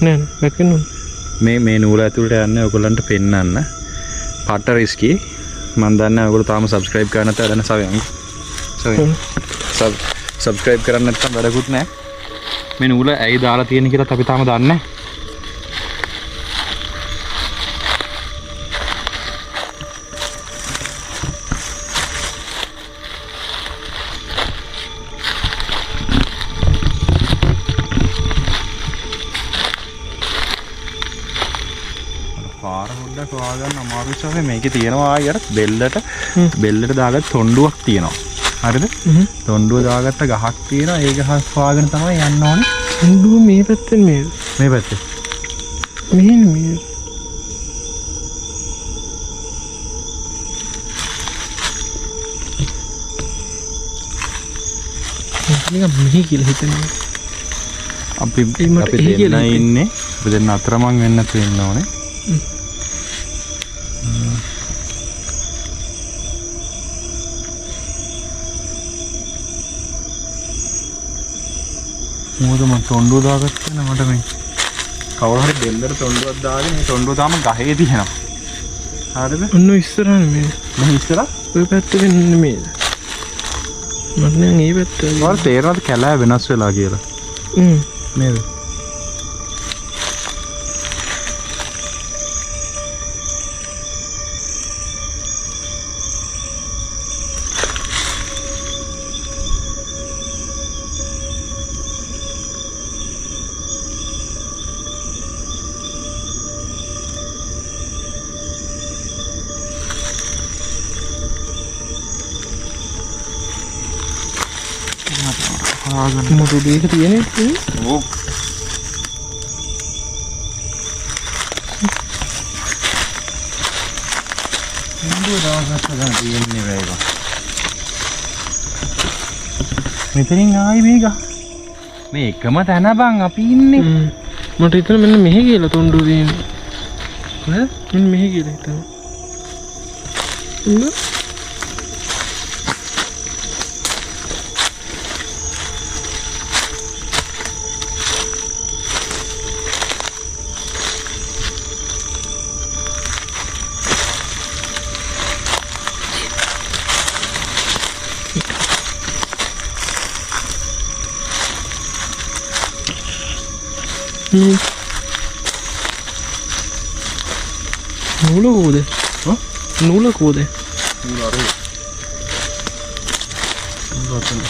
නෑ වැක්කෙන්න මේ නූල ඇතුළට යන්නේ ඔයගොල්ලන්ට පෙන්නන්න. පට්ට රිස්කි. මම දන්නේ ඔයගොල්ලෝ තාම subscribe කරන්න නැත්නම් වැඩන subscribe කරන්න නැත්නම් වැඩකුත් නෑ. මේ නූල ඇයි දාලා තියෙන්නේ කියලාත් අපි තාම දන්නේ නෑ. පාර පොඩ්ඩක් හොයාගන්න අමාරුයි සමේ. මේකේ තියෙනවා ආයෙත් බෙල්ලට දාගත්ත තොණ්ඩුවක් තියෙනවා. හරිද? තොණ්ඩුව දාගත්ත ගහක් තියෙනවා. ඒ ගහ හොයාගෙන තමයි යන්න ඕනේ. තොණ්ඩුව මේ පැත්තෙන් මේ පැත්තේ. මෙහෙන් මේ. නිකන් මෙහි කියලා හිතන්නේ. අපි දෙන්න ඉන්නේ. අපි දෙන්න අතරමං වෙන්න තියෙන්න ඕනේ. මොකද මම තොණ්ඩුව දාගත්තා නේ මට මේ කවුරු හරි බෙල්ලට තොණ්ඩුවක් දාගෙන මේ තොණ්ඩුව තාම ගහේ තියෙනවා. හරිද? ඔන්න ඉස්සරහනේ මේ. මේ ඉස්සරහ ඔය පැත්තේ නෙමෙයි. මට නම් මේ පැත්තේ. ඔයාලට තේරෙනවද කැලෑ වෙනස් වෙලා කියලා? නේද? මොකද දෙයක තියෙන්නේ? ඔව්. නේද දාගත්ත ගන්න තියෙන්නේ වේග. මෙතනින් ආයි මේක. මේ එකම තැන බං අපි ඉන්නේ. මට හිතෙන මෙන්න මෙහෙ කියලා තොණ්ඩුව තියෙන්නේ. කොහෙද? මෙන්න මෙහෙ කියලා හිතනවා. නූල කොහෙද? නූල කොහෙද? නූල අර. නූල අතන.